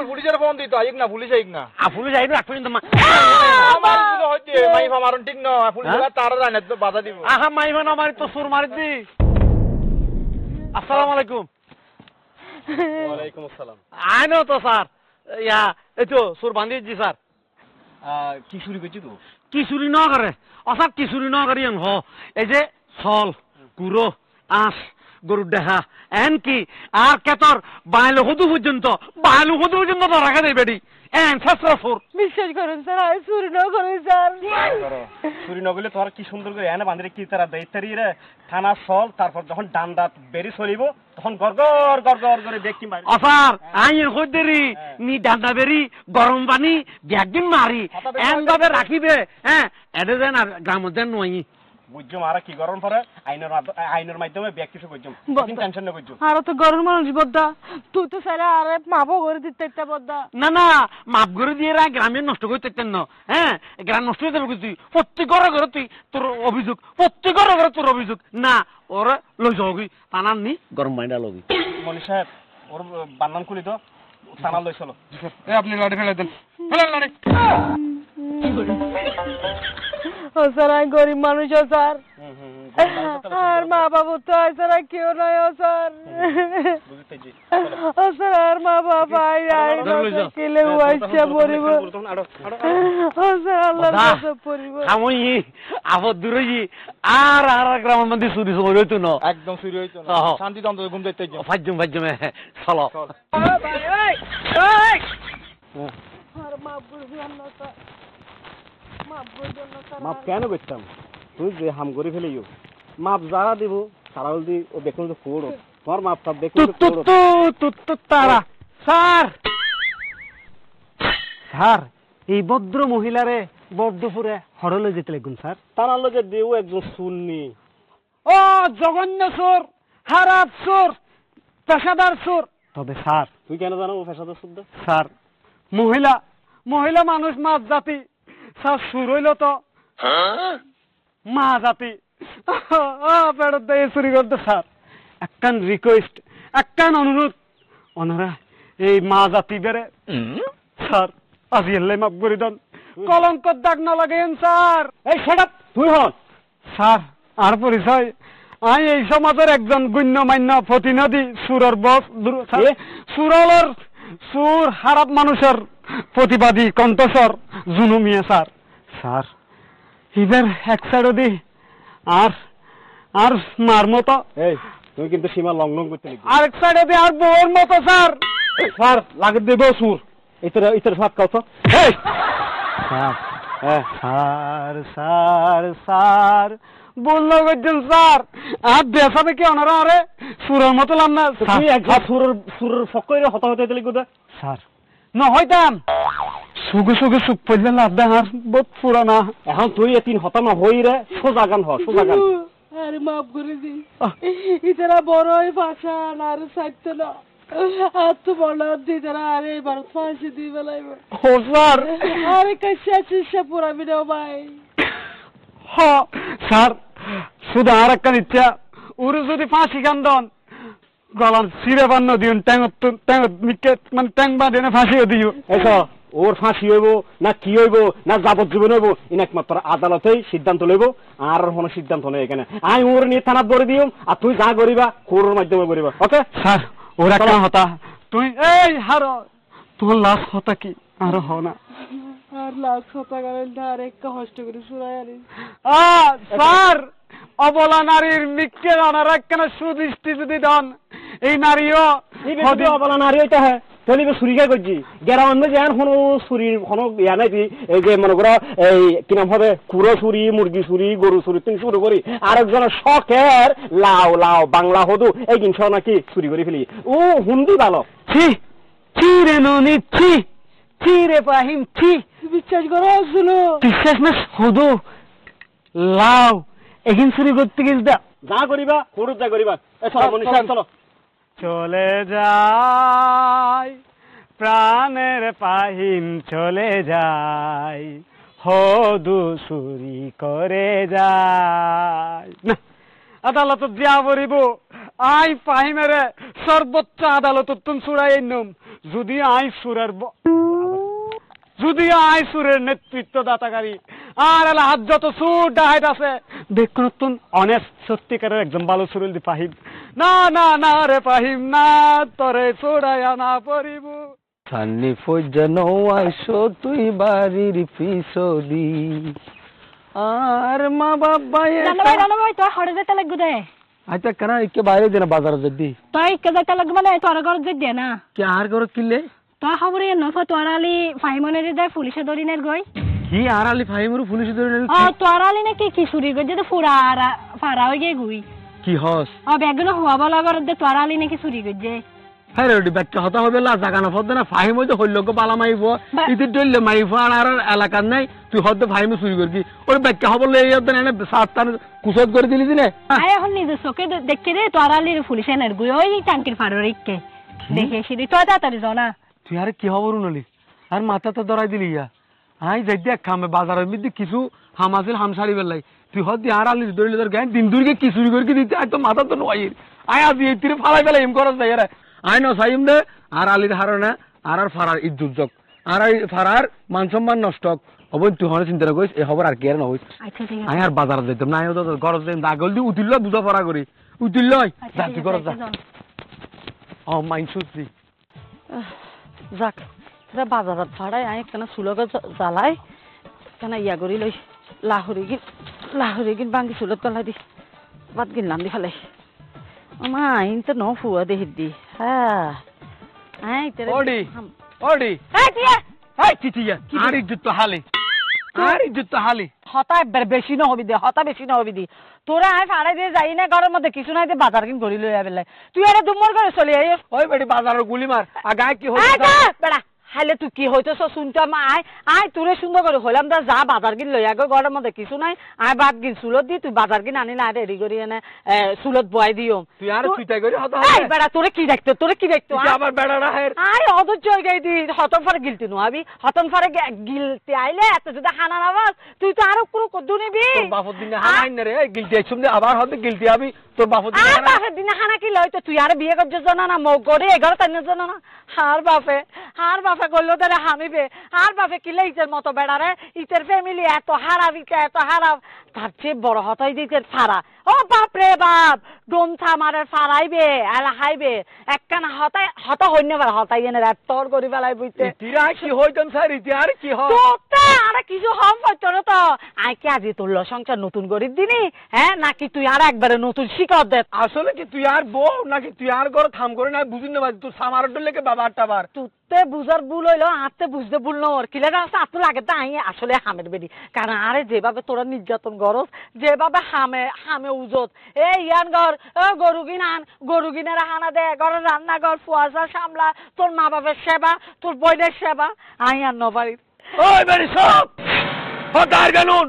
পুলিশের ফোন দিত আইক না পুলিশ আইক না পুলিশ আইব রাখবেন তো মাইফা মারুন ঠিক না পুলিশ তারা জানে তো বাধা দিব আহা মাইফা না মারি তো সুর মারি দি আসসালামু আলাইকুম ওয়ালাইকুম আসসালাম আইনো তো স্যার ইয়া এই তো সুর বান্ধি জি স্যার কি চুরি করছি তো কি চুরি ন করে অসার কি চুরি ন করি হ এই যে ছল কুড়ো আঁশ গরুর দেখা এন কি আর কেতর বাইলো হদু পর্যন্ত রাখা দেয় বেডি এন শেষরা সুর বিশ্বাস করুন স্যার আমি চুরি ন করি স্যার চুরি নগলে তোর কি সুন্দর করে এনে বান্ধে কি তারা দায়িত্বারি রে থানা চল তারপর যখন ডান্ডা বেরি চলিব তখন গরগর গরগর করে ব্যক্তি মারি অসার আইন হইদেরি নি ডান্ডা বেরি গরম পানি ব্যাগদিন মারি এন ভাবে রাখিবে হ্যাঁ এডে যেন আর গ্রামত যেন নই বুঝছো আর কি গরম পরে আইনের মাধ্যমে ব্যক্তি কিছু বুঝছো টেনশন না বুঝছো আর তো গরম মানুষ বদ্দা তুই তো স্যার আরে মাপও করে দিতে একটা বদ্দা না মাপ করে দিয়ে গ্রামে নষ্ট করতে না হ্যাঁ গ্রাম নষ্ট হয়ে যাবে তুই প্রত্যেক ঘরে তুই তোর অভিযোগ প্রত্যেক ঘরে তোর অভিযোগ না ওরা লই যাবি টানার নি গরম পানিটা লবি মনি সাহেব ওর বান্নান খুলি তো টানা লই চলো আপনি লাড়ি ফেলে দেন লাড়ি ও স্যার আমি গরিব মানুষ স্যার আর মা বাবু তো স্যার কেউ নয় ও স্যার ও স্যার আর মা বাবা কেলে আইসা পড়িব ও স্যার আল্লাহর কাছে পড়িব আমি আবার দূরে আর গ্রামের মধ্যে চুরি হইতো না একদম চুরি হইতো না শান্তি তন্ত্র ঘুম দিতে ফাজ্জুম চলো আর মাপ করে দিলাম না স্যার মাপ কেন করতাম তুই যে হাম করে ফেলেইও মাপ যারা দিব তারা বলতি ও দেখুন তো ফোড়ো তোমার মাপ সব দেখুন তারা স্যার এই ভদ্র মহিলারে বড়দুপুরে হরলে যেতে লাগুন স্যার তারা লগে দেও একজন শুননি ও জঘন্য চোর খারাপ চোর পেশাদার চোর তবে স্যার তুই কেন জানো ও পেশাদার শুদ্ধ স্যার মহিলা মানুষ মাছ জাতি স্যার সুর হইল তো মা জাতি বেড়ত দিয়ে চুরি করতে স্যার একখান রিকোয়েস্ট একখান অনুরোধ ওনারা এই মা জাতি বেড়ে স্যার আজি এলে মাপ করে দেন কলঙ্কর দাগ না লাগেন স্যার এই সেটা তুই হন স্যার আর পরিচয় আমি এই সমাজের একজন গণ্যমান্য প্রতিনিধি সুরের বস সুরলের সুর খারাপ মানুষের প্রতিবাদী কণ্ঠস্বর জুনু মিয়া স্যার স্যার এবার এক সাইডে দি আর মার মতো এই তুমি কিন্তু সীমা লঙ্ঘন করতে লিখবে আরেক সাইডে দি আর বউর মতো স্যার স্যার লাগে দেব সুর ইতর সাত কথা এই স্যার স্যার স্যার স্যার বললো গেছেন স্যার আর বেসাবে কি ওনারা আরে সুরের মতো লাম না তুই একবার সুরের ফকরে হতা হতে দিলি কোথা স্যার নহয়তাম সুগু সুখ পড়লে লাভ দেন আর বহুত পুরানা এখন তুই এতিন হতা না হই রে সোজা গান আরে মাফ করে দি ইতারা বড় ভাষা আর সাইতে না আর তো বড় দি তারা আরে ভারত ফাঁসি দি বেলাইব ও স্যার আরে কাছে আছে পুরা বিনো ভাই স্যার শুধু আর একটা ইচ্ছা ওর যদি ফাঁসি গান দন গলার সিরে বান্ন দিন মানে ট্যাং বাঁধে ফাঁসিও দিও এসো ওর ফাঁসি হইব না কি হইব না যাবজ্জীবন হইব ইন একমাত্র আদালতেই সিদ্ধান্ত লইব আর কোনো সিদ্ধান্ত নেই এখানে আমি ওর নিয়ে থানাত ধরে দিও আর তুই যা করিবা কোর্টের মাধ্যমে করিবা ওকে স্যার ওর একটা হতা তুই এই হার তোর লাশ হতা কি আর হ না আর লাশ হতা করেন আর একটা কষ্ট করে শুরাই আরে স্যার অবলা নারীর মিক্কে রানার একখানা সুদৃষ্টি যদি দন এই নারীও অবলা নারী হইতে হ্যাঁ তলি চুরি খাই করছি গেরাম যেন কোনো চুরির কোনো ইয়া নাই এই যে মনে করো এই কি নাম হবে কুড়ো চুরি মুরগি চুরি গরু চুরি তুমি শুরু করি আরেকজনের শখের লাও বাংলা হদু এই জিনিস নাকি চুরি করে ফেলি ও হুন্দি ভালো ছি রে ননি ছি রে পাহিম ছি বিশ্বাস করো শুনো বিশ্বাস না হদু লাও এখান চুরি করতে গেছ যা করিবা কোর্ট যা করিবা চলো মনীষা চলো চলে যাই প্রাণের পাহিম চলে যাই হদু চুরি করে যাই না আদালত দিয়া পড়িব আই ফাহিমেরে সর্বোচ্চ আদালত তুন ছুড়াই নম যদি আই সুরের নেতৃত্বদাতাকারী আর এলাহাত যত সুর ডাহাইট আছে দেখুন তুন অনেস্ট সত্যিকারের একজন ভালো সুরুল দি ফাহিম না না না রে ফাহিম না তরে ছড়াইয়া না পরিব সান্নি ফজনো আইসো তুই বাড়ির পিছদি আর মা বাবা জানো ভাই তোর হরে যেতে লাগবে দে আচ্ছা কেন একে বাইরে দেনা বাজার যদি তুই কে যেতে লাগবে মানে তোর ঘর যে দে না কি আর করো কিলে তোর খবরে নফা তোর আলি ফাইমনের দে পুলিশে ধরিনের গই কি আর আলি ফাইমুর পুলিশ ধরে ও তোর আলি নাকি কি চুরি গই যে ফুরা ফারা হয়ে গে গুই কি হস ও বেগুন হওয়া বলা ঘর দে তোর আলি নাকি চুরি গই যে হ্যাঁ রে বাচ্চা হতা হবে লা জাগা না ফদ না ফাহিম হইতে হইল গো বালা মাইব ইতি দইলে মাইব আর এলাকার নাই তুই হদ ফাহিম চুরি করবি ওই বাচ্চা হব লই যদ না সাতটান কুসত করে দিলি দিনে আয় এখন নিজে চোখে দেখতে দে তোর আলির পুলিশে নের গুই ওই টাঙ্কির ফাড়র ইকে দেখে সিদি তো তাড়াতাড়ি জানা তুই আর কি খবর নলি আর মাথা তো ধরাই দিলি ইয়া আই যাই দেখ খামে বাজারের মধ্যে কিছু হামাছিল হামসারি বেলাই তুই হদ আর আলির দইলে তোর গায় দিন দূরকে কি চুরি করে দিতে আই তো মাথা তো নয় আয় আজ এই তীরে ফালাই বেলাই এম করস যাই রে আই ন সাইম দে আর আলির হারনা আর ফারার ইজ্জত জক আর এই ফারার মান সম্মান নষ্ট হব তুই হনে চিন্তা করিস এই খবর আর কি আর ন হইস আচ্ছা ঠিক আই আর বাজার যাইতাম না আইও তো গরজ দেন দাগল দি উঠিল বুঝা পড়া করি উঠিল যা তুই করস যা ও মাইন সুতি যাক সেটা বাজারত ভাড়াই আই কেন চুলকে জ্বালাই কেন ইয়া করি লই লাহরি গিন বাঙ্গি চুলত পেলাই দি বাদ গিনলাম দি ফেলাই আমা আইন তো ন ফুয়া দে হিদ্দি হ্যাঁ আই তেরে ওডি ওডি এই টিয়া এই চিটিয়া আর ইজ্জত তো হালি আর ইজ্জত তো হালি হতা বেশি ন হবি দি তোরা আই ফাড়াই দিয়ে যাই না ঘরের মধ্যে কিছু নাই যে বাজার কিন করি লই আবেলাই তুই আরে দুমর করে চলে আইস ওই বেটি বাজারের গুলি মার আগায় কি আই হইছে যা বেড়া হাইলে তুই কি হইতেছ শুনতাম আই তোরে সুন্দর করে হইলাম দা যা বাজার কিন লই আগে ঘরের মধ্যে কিছু নাই আই বাদ গিন চুলত দি তুই বাজার কিন আনি না রেডি করি এনে চুলত বয়াই দিও তুই আর চুইতাই করে হতা এই হবে বেড়া তোরে কি দেখতো তুই আবার বেড়া না হের আই অধৈর্য হয়ে গেই দি হতন ফারে গিলতি নো আবি হতন ফারে গিলতি আইলে এত যদি হানা নাবাস তুই তো আরো কোনো কদ্দু নিবি তোর বাপর দিনে হানাই না রে গিলতি আইছুম দে আবার হতে গিলতি আবি তোর বাপর দিনে আর হানা বাপের দিনে হানা কি লইতো তুই আর বিয়ে করছিস জানা না মৌ করে 11 তারিখের জন্য না আর বাপে করলো তারে হামিবে আর বাপে কি লইছে মতো বেড়ারে ইতের ফ্যামিলি এত হারাব তার চেয়ে বড় হতাই দিতে ফারা ও বাপ রে বাপ ডোমথা মারে ফারাইবে আলা হাইবে একখানা হতা হইনে বার হতাই এনে রাত তোর করি বেলায় বুঝতে তিরা কি হইতাম স্যার ইতি আর কি হয় তোরটা আর কিছু হম হইতো না তো আই কি আজি তোর সংসার নতুন করি দিনি হ্যাঁ নাকি তুই আর একবারে নতুন শিকড় দে আসলে কি তুই আর বউ নাকি তুই আর ঘর থাম করে না বুঝিন না তুই সামার ডলেকে বাবা আটটাবার তুতে বুঝার ভুল হইলো আতে বুঝতে ভুল নর কিলে রাস্তা আত লাগে তাই আসলে হামের বেডি কারণ আরে যেভাবে তোরা নির্যাতন করস যেভাবে হামে উজত এই ইয়ান ঘর গরু কিনারা হানা দে ঘরের রান্নাঘর ফুয়াশা সামলা তোর মা বাপের সেবা তোর বইনের সেবা আই আর নবাড়ি ওই বেরি সব হতার গানুন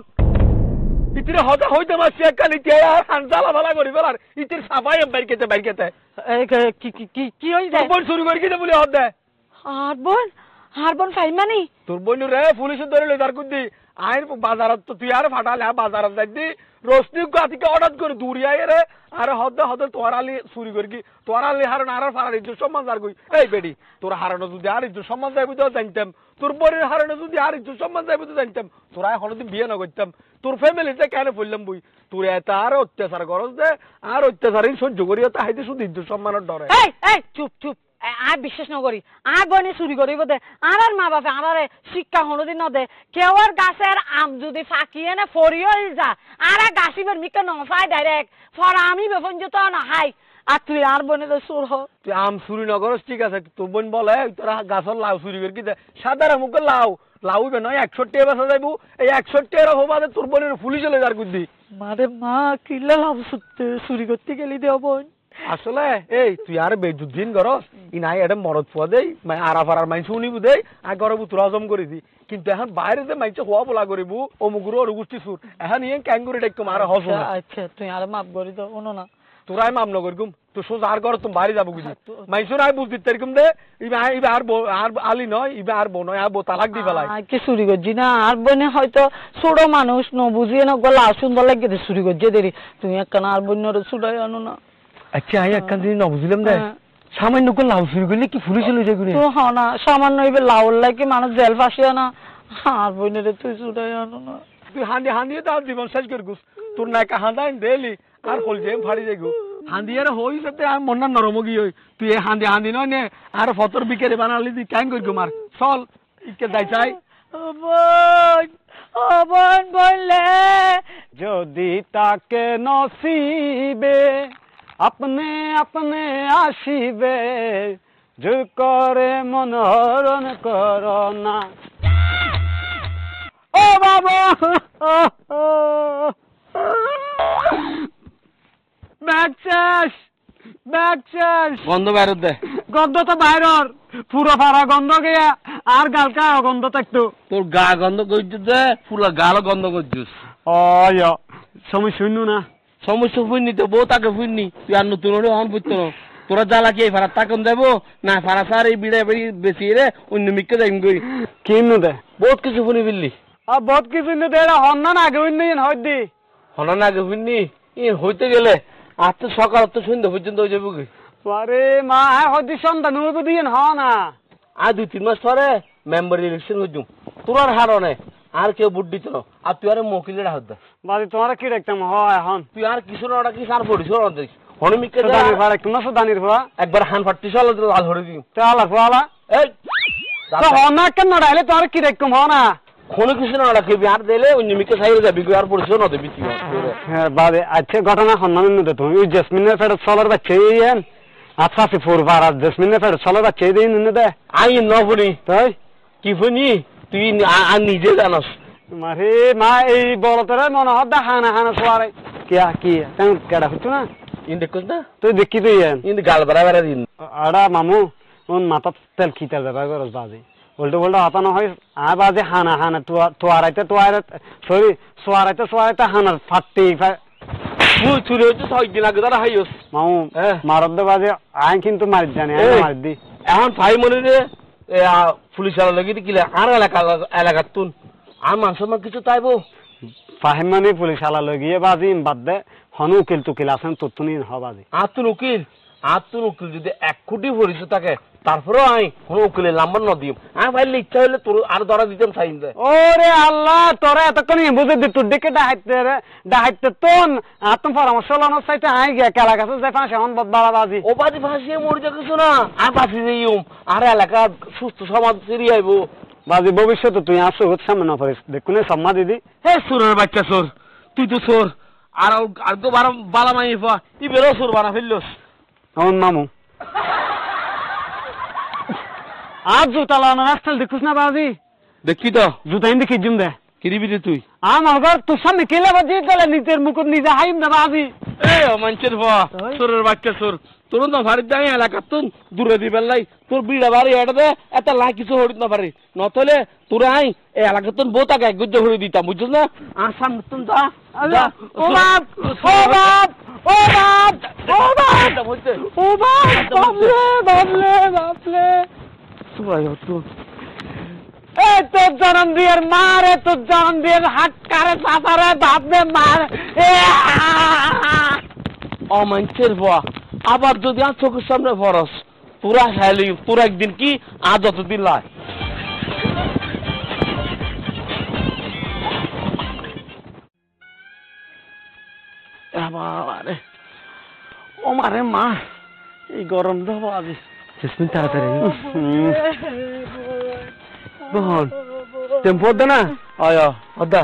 ইতিরে হতা হইতে মাছ একখানি কে আর হানজালা ভালা করি বেলার ইতির সাফাই বাইকেতে কি হই যায় বোন শুরু করি কিতে বলে হদ দে আর বোন ফাইমানি তোর বোন রে পুলিশে ধরে লই তার কুদ্দি আইর বাজারত তো তুই আর ফাটালে বাজারত যাইদি রোশনি গাতিকে অর্ডার করে দূরি আই রে আর হদ তোর আলি চুরি করি কি তোর আলি হারন আর ফারার ইজ্জত সম্মান যার কই এই বেডি তোর হারানো যদি আর ইজ্জত সম্মান যাইবি তো জানতাম তোর বোনের হারানো যদি আর ইজ্জত সম্মান যাইবি তো জানতাম তোরা এখনো বিয়ে না করতাম তোর ফ্যামিলিতে কেন পড়লাম বই তোর এত আর অত্যাচার করস দে আর অত্যাচারই সহ্য করিও তাহাইতে শুধু ইজ্জত সম্মানের ডরে এই চুপ আর বিশ্বাস নকরি আর বনে চুরি করিব দে আর মা বাপে আমারে শিক্ষা হনোদিন ন দে কেউর গাছের আম যদি ফাঁকিয়ে না ফরিও যা আর গাছিবের মিকে নফাই ডাইরেক্ট ফর আমি বেফঞ্জত না হাই আর তুই আর বনে তো সুর হ তুই আম চুরি নগরস ঠিক আছে তোর বোন বলে তোরা গাছের লাউ চুরি করি কি সাধারণ মুখে লাউ বে নয় 61 টাকা বেচা যাইব এই 61 টাকা হবাদে তোর বোনের পুলিশ চলে যার কুদ্দি মারে মা কিল্লা লাভ চুরি করতে গেলি দেও বোন আসলে এই তুই আর বেজুদ্দিন করস ই নাই এটা মরদ ফুয়া দেই আরাফারার মাইন শুনিব দেই আর গরব তুরা হজম করে দি কিন্তু এখন বাইরে যে মাইছে হওয়া বলা করিব অমুগুরো অরুগুষ্টি সুর এখন ইয়ে ক্যাঙ্গুরি ডাইকম আর হস আচ্ছা তুই আর মাপ করি তো ওনো না তোরাই মাম নগর গুম তো সোজা আর ঘর তুমি বাড়ি যাবো কিছু মাইসুর আই বুঝ দিতে এরকম দে ইবা আর আলি নয় ইবা আর বউ নয় আর বউ তালাক দি ফেলাই কি চুরি করছি না আর বোনে হয়তো ছোট মানুষ ন বুঝিয়ে না গলা সুন্দর লাগে চুরি করছে দেরি তুমি একখানা আর বোনের চুড়াই আনো না আচ্ছা আই একখান জিনিস না বুঝলাম দে সামান্য করে লাউ চুরি করলে কি পুলিশে লই যায় তো না সামান্য হইবে লাউল লাগে মানুষ জেল ফাঁসিয়া না আর বোনের তুই ছুটাই আনো না তুই হাঁদিয়ে তার জীবন শেষ করে গুস তোর নায়িকা হাঁদাই দেলি আর কল যে ফাড়ি যাইগো হাঁদিয়ারে হই সাথে আর মন না নরম গই হই তুই এই হাঁদি নয় নে আর ফতর বিকেরে বানালি তুই কেন করগো মার চল ইকে যাই চাই বোন বললে যদি তাকে নসিবে আপনে আপনে আসিবে জোর করে মনোহরণ করোনা ও বাবা ব্যাগ শেষ গন্ধ বাইরে দে গন্ধ তো বাইরর পুরো ফাড়া গন্ধ গিয়া আর গালকা গন্ধ থাকতো তোর গা গন্ধ করছিস দে পুরা গাল গন্ধ করছিস অয় সময় শূন্য না সমস্যা ফুইনি তো বউ তাকে ফুইনি তুই আর নতুন হলে হন বুঝতো না তোরা জ্বালা কি এই ফাড়া তাকন দেবো না ফাড়া সার এই বিড়ে বেড়ি বেশি রে অন্য মিককে যাইম গই কিনু দে বহুত কিছু ফুনি ফেললি আর বহুত কিছু দে হন্না না আগে উন্নয়ন হয় দি হন না আগে ফুইনি ই হইতে গেলে আজ তো সকাল তো সন্ধ্যা পর্যন্ত হয়ে যাবো কি আরে মা হয়তো সন্তান হইব দিন হ না আর 2-3 মাস পরে মেম্বার ইলেকশন হইজুম তোর আর হারনে আর কেউ ভোট দিত না আর তুই আর মকিলের হাত দে বাদি তোমার কি দেখতাম হয় এখন তুই আর কিছু না ওটা কি সার পড়িস ওর দেখ হনুমিককে দানির ভাড়া একটু না দানির ভাড়া একবার হান ফাটতি চল লাল ধরে দিই চালা ফালা এই তো হনা কেন নড়াইলে তোমার কি দেখতাম হ না কোনো কিছু না ওটা কেবি আর দিলে অন্যমিককে সাইরে যাবি আর পড়িস না দেবি তুই হ্যাঁ বাদে আচ্ছা ঘটনা হন্নান দে তুমি ওই জেসমিনের ফেরত চলার বাচ্চা ইয়েন আচ্ছা সে ফোর বার আর জেসমিনের ফেরত চলার বাচ্চা দিন দে আই ন ফুনি তাই কি ফুনি তুই আর নিজে জানাস মারে মা এই বড় তোরা মনে হয় হানা হানা সোয়ারে কিয়া কি তেন কেডা হতো না ইন দেখছ না তুই দেখি তুই ইন গাল বাড়া দিন আড়া মামু ওন মাথা তেল খিতার ব্যাপার করস বাজে উল্টো উল্টো হাতা নহয় আর বাজে হানা হানা তোয়ারাইতে সরি সোয়ারাইতে হানার ফাটতে তুই চুরি হচ্ছে 6 দিন আগে ধরা হাইস মামু মারদ বাজে আইন কিন্তু মারি জানি মারি দি এখন ভাই মনে রে পুলিশ আলা লাগি দিলে আর এলাকার তুন আর মানুষ কিছু তাইবো ফাহিম মানে পুলিশ আলা লগিয়ে বাজি বাদ দে হনু উকিল টুকিল আছেন তোর তুনি হ বাজি আর তুন উকিল যদি 1 কোটি ভরিস থাকে তারপরেও আই কোনো উকিলের নাম্বার ন দিম আর ভাইলে ইচ্ছা হলে তোর আর ধরা দিতাম চাইন দে ওরে আল্লাহ তোরা এতক্ষণ বুঝে দি তোর দিকে ডাহাইতে তোন আত্ম পরামর্শ লনোর চাইতে আই গিয়া কেলা গাছে যাই ফাঁসে হন বাড়া বাজি ও বাজি ফাঁসিয়ে মরে যা কিছু না আর বাঁচি যাইম আর এলাকা সুস্থ সমাজ ফিরি আইব বাজি ভবিষ্যতে তুই আসো সামনে না পারিস দেখুন সম্মা দিদি হে সুরের বাচ্চা সোর তুই তো সোর আর তো বালা মাই ই বেরো সোর বানা ফেললোস আমার মামু আর জুতা লাগানো রাস্তা দেখুস না বাজি দেখি তো জুতা দেখি জুম দে কিরিবি তুই আমার ঘর তোর সামনে কেলে বাজি গেলে নিজের মুকুট নিজে হাইম না বাজি এ মানুষের সোরের বাচ্চা সোর তোর না ভারত যাই এলাকা তুন দূরে দিবেন লাই তোর বিড়া বাড়ি এটা দে এত লাই কিছু হরিত না পারি নতলে তোরা আই এই এলাকা তুন বউ তাকে এক গুজ্জ হরি দিতাম বুঝছিস না আর সামনে তুন যা ও বাপ ও বাপ ও বাপ ও বাপ ও বাপ বাপলে এই তোর জন্ম দিয়ে মারে তোর জন্ম দিয়ে হাত কারে চাপারে বাপরে মার অমাঞ্চের ভয়া আবার যদি আর চোখের সামনে ফরস তোরা খাইলি তোরা একদিন কি আর যতদিন লাই আরে ও মারে মা এই গরম দেবো আজি জেসমিন তাড়াতাড়ি বহন টেম্পো দে না অয় অদা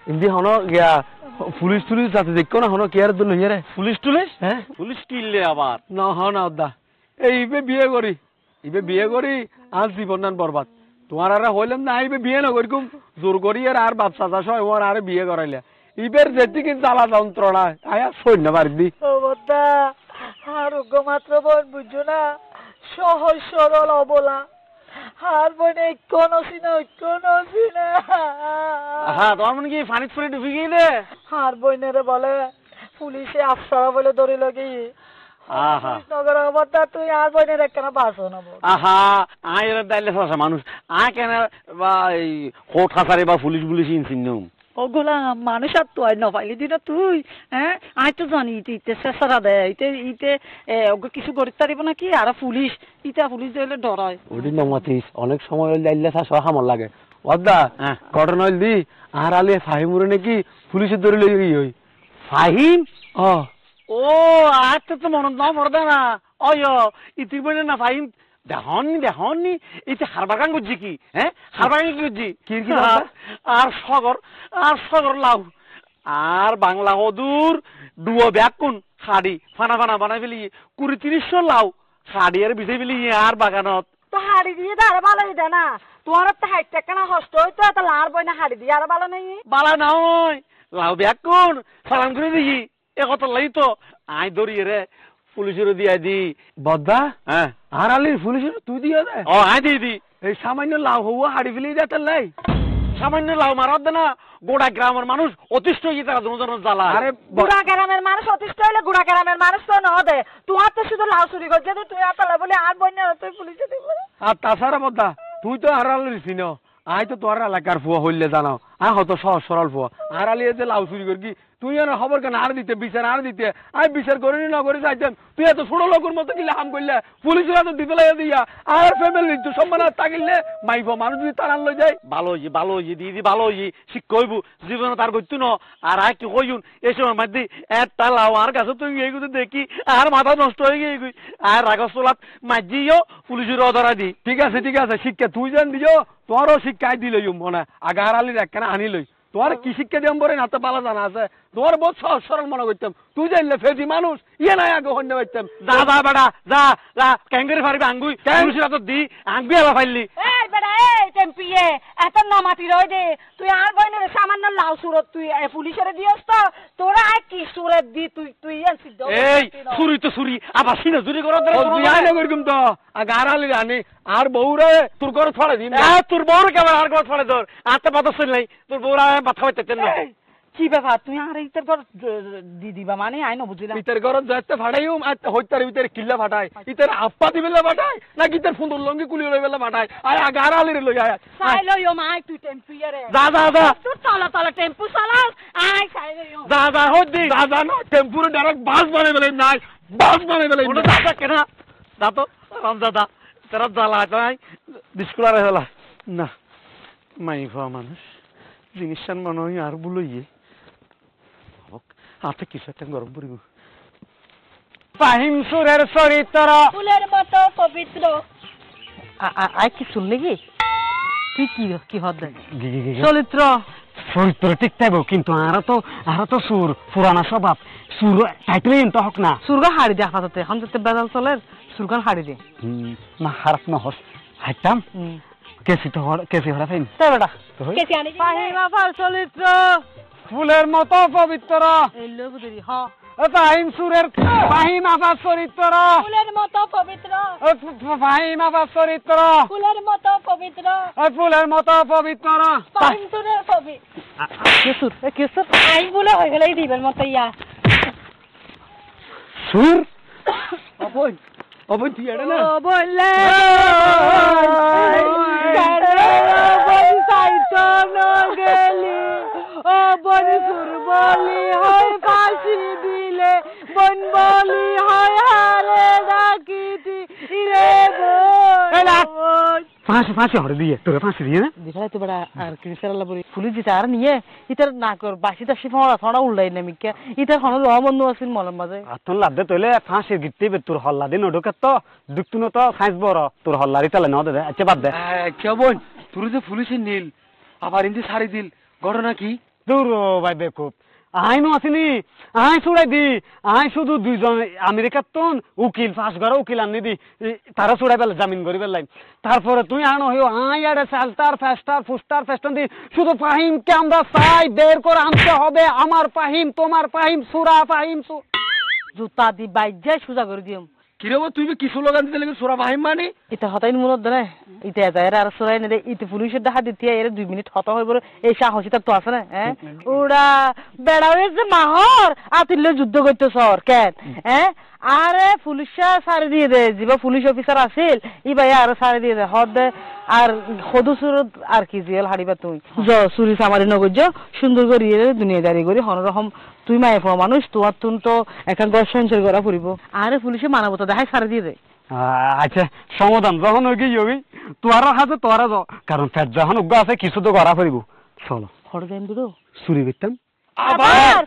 ইন্দি হন গিয়া পুলিশ টুলিশ যাতে দেখো না হন কেয়ার জন্য হিয়ারে পুলিশ টুলিশ হ্যাঁ পুলিশ কিনলে আবার না হন অদা এই ইবে বিয়ে করি আজ জীবন নান বরবাদ তোমার আর হইলাম না ইবে বিয়ে না করিকুম জোর করি আর বাচ্চা চাষ হয় ওর আর বিয়ে করাইলে ইবের যেটিকে জ্বালা যন্ত্রণা আয়া সৈন্য বাড়ি দি ও বদ্দা আরোগ্য মাত্র বোন বুঝছো না সহজ সরল অবলা আর বোনে কোনো সিনা হ্যাঁ তোমার মনে কি ফানি ফুলি ডুবি গেলে আর বইনেরে বলে পুলিশে আফসারা বলে ধরে লগি আহা নগর অবস্থা তুই আর বইনের একখানা বাসো না আহা আয় এর দাইলে ফাঁসা মানুষ আয় কেন বা এই কোর্ট হাসারে বা পুলিশ ইনসিন ওগুলা মানুষ আর তো আর নপাইলি দিনা তুই হ্যাঁ আমি তো জানি ইতে চেষ্টা দেয় ইতে ওকে কিছু করতে পারিব নাকি আর পুলিশ পুলিশ দিলে ডরায় ওটি নমাতিস অনেক সময় লাইলে থাকা হামল লাগে ওদা ঘটনা হইল দি আর আলে ফাহিমুরে নাকি পুলিশে ধরে লই গই হই ফাহিম ও আচ্ছা তো মনে না পড়বে না অয় ইতি বলে না ফাইন দেখনি ইতি হারবাগান করছি কি হ্যাঁ হারবাগান কি করছি কি আর সগর লাউ আর বাংলা হদুর ডুয়ো ব্যাগ কোন খাড়ি ফানা ফানা বানাই ফেলি 20-30 লাউ খাড়ি আর বিছাই ফেলি আর বাগানত তো হাড়ি দিয়ে তো আরো ভালো হইতে না তোমার তো হাইট টাকা না হস্ত হইতো এত লার বই না হাড়ি দিয়ে আরো ভালো নেই বালা নয় লাউ ব্যাগ কোন সালাম করে দিই এ কত লাই তো আই ধরিয়ে রে পুলিশের দিয়া দি বদ্দা হ্যাঁ আর আলির পুলিশের তুই দিয়ে দে ও আই দি দি এই সামান্য লাউ হওয়া হাড়ি ফেলি দেতে লাই সামান্য লাউ মারাত দে না গোড়া গ্রামের মানুষ অতিষ্ঠ হয়ে তারা দুজন জ্বালা আরে গুড়া গ্রামের মানুষ অতিষ্ঠ হইলে গুড়া গ্রামের মানুষ তো ন দে তোমার তো শুধু লাউ চুরি করছে তুই আতলা বলে আর বই না তুই পুলিশে দিব আর তাছাড়া বদ্দা তুই তো আর আলির চিনো আই তো তোর এলাকার ফুয়া হইলে জানাও আ হত সহজ সরল ফুয়া আর আলি যে লাউ চুরি করি তুই আর খবর কেন আর দিতে বিচার আর দিতে আমি বিচার করিনি না করি চাইতাম তুই এত ছোট লোকের মতো কিলে হাম করলে পুলিশের তো দিতে লাগে দিয়া আর ফ্যামিলি তো সম্মান আর তাকিলে মাইব মানুষ যদি তার আনলো যায় ভালো হইছে দিদি ভালো হইছে শিক্ষা হইব জীবনে তার করতো না আর আয় কি কইন এই সময় মাঝে একটা লাউ আর কাছে তুই এইগুলো দেখি আর মাথা নষ্ট হয়ে গিয়ে আর রাগস তোলাত মাঝিও পুলিশের অধরা দি ঠিক আছে শিক্ষা তুই জান দিও তোরও শিক্ষাই দিল মনে আগে আর আলির একখানা আনিলই তোর কি শিক্ষা দিয়াম বলে না তো পালা জানা আছে তোর বহুত সহজ সরল মনে করতাম তুই জানলে ফেজি মানুষ ইয়ে নাই আগে হন্যে পাইতাম যা বেটা যা ক্যাঙ্গারি ফারবি আঙ্গুই পুলিশের হাতত দি আঙ্গুই আলা ফাইলি এই বেটা এই টেম্পিয়ে এত নামাতি রই দে তুই আর বইনের সামান্য লাউ সুরত তুই পুলিশের দিয়স তো তোরা আর কি সুরত দি তুই সিদ্ধ এই চুরি তো চুরি আবার সিনা চুরি করো বিয়াই না করকুম তো আগে আর আলির আনি আর বউরে তোর ঘরে ছড়ে দিন তোর বউর কেমন আর ঘর ছড়ে তোর আত্মা পাতা শুন নাই তোর বউরা মাথা হইতেছেন না কি ব্যাপার তুই আর ইতার ঘর দি দিবা মানে আই না বুঝিলাম ইতার ঘর যাতে ফাটাইও হইতার ভিতরে কিল্লা ফাটাই ইতার আপ্পা দিবেলা ফাটাই নাকি ইতার ফুন্দর লঙ্গি কুলি লইবেলা ফাটাই আয় আগে আর আলির লই আয় সাই লইও মাই তুই টেম্পিয়ে রে যা তুই তলা টেম্পু চালাস আই সাই লইও যা হই দি দাদা না টেম্পুরে ডাইরেক্ট বাস বানাই বেলাই নাই বাস বানাই বেলাই ওটা দাদা কেনা দাদা রামদাদা তারা জ্বালা তাই ডিসকুলারে হলা না মাই ভাও মানুষ জিনিসটার মনে হয় আর বলইয়ে হাতে কিছু একটা গরম পড়িব ফাহিম সুরের চরিত্র ফুলের মতো পবিত্র আই কি শুনলি কি তুই কি হদ চরিত্র ঠিক থাকবো কিন্তু আরো তো সুর পুরানা স্বভাব সুর টাইটেল তো হক না সুরগা হাড়ি দে আপাতত এখন তো বেজাল চলে সুরগান হাড়ি দে না হারাপ না হস হাইতাম কেসি হরা ফাইন তাই বেটা কেসি আনি ফাহিম আফার চরিত্র ফুলের মতো পবিত্র এলো বুঝি হ ফাহিম সুরের ফাহিম আবার চরিত্র ফুলের মতো পবিত্র ফাহিম আবার চরিত্র ফুলের মতো পবিত্র ফুলের মতো পবিত্র পাইন্তুরের পবি কেসুর আইন বলে হয়ে গেল এই দিবের মতো ইয়া সুর অবৈ তুই এটা না ও বললে সাইতো নগেলি ও বন সুর বলি হয় ফাঁসি দিলে বন বলি হয় হারে ডাকিতি রে ফাঁসি হরে দিয়ে তোরে ফাঁসি দিয়ে না দিখাই তো বড় আর ক্রিস্টালা বলি পুলিশ দিতে আর নিয়ে ইতার না কর বাসিটা সিফাড়া ছড়া উল্লাই না মিকে ইতার কোনো রহমন্দ আছিল মলম বাজে আতন লাদে তইলে ফাঁসি গিতে বে তোর হল্লা দিন ওডকে তো দুক্তুনো তো সাইজ বড় তোর হল্লারি তালে ন দে আচ্ছা বাদ দে কেমন তুই যে পুলিশে নীল আবার ইন্দি ছাড়ি দিল ঘটনা কি দূর ভাই বেকুব আইনো আসিনি আই ছুড়াই দি আই শুধু দুইজন আমেরিকার তন উকিল ফাঁস ঘর উকিল আনি দি তারা ছুড়াই পেলে জামিন করি পেলাম তারপরে তুই আনো হইও আই আরে সালটার ফেস্টার দি শুধু ফাহিমকে আমরা চাই বের করে আনতে হবে আমার ফাহিম তোমার ফাহিম সুরা ফাহিম জুতা দি বাইজে সুজা করে দিম কিরব তুই কি স্লোগান দিতে লাগে সোরা ফাহিম মানে ইতা হতাই মনত দে ইতা যায়রা আর সরাই নে ইতে পুলিশের দেখা দিতে এর 2 মিনিট হতা হইব এই সাহসিতা তো আছে না ওরা বেড়াওয়ের যে মাহর আতিলে যুদ্ধ করতে সর কেন আরে পুলিশা সারি দিয়ে দে যিবা পুলিশ অফিসার আছিল ই ভাই আর সারি দিয়ে দে হদ দে আর হদু সুরত আর কি জিয়াল হারিবা তুই চুরি সামারি নগজ সুন্দর করে দুনিয়াদারি করি হনরকম তুই মায়ে পাওয়া মানুষ তোমার তুন তো একটা ঘর সঞ্চয় করা ফুরিব আরে পুলিশে মানবতা দেখাই সারি দিয়ে দে আচ্ছা সমাধান যখন ওই গিয়ে তোয়ারা হাতে তোয়ারা যাও কারণ ফের যখন উগ্র আছে কিছু তো করা ফুরিব চলো ফটো দেন দুটো চুরি করতাম আবার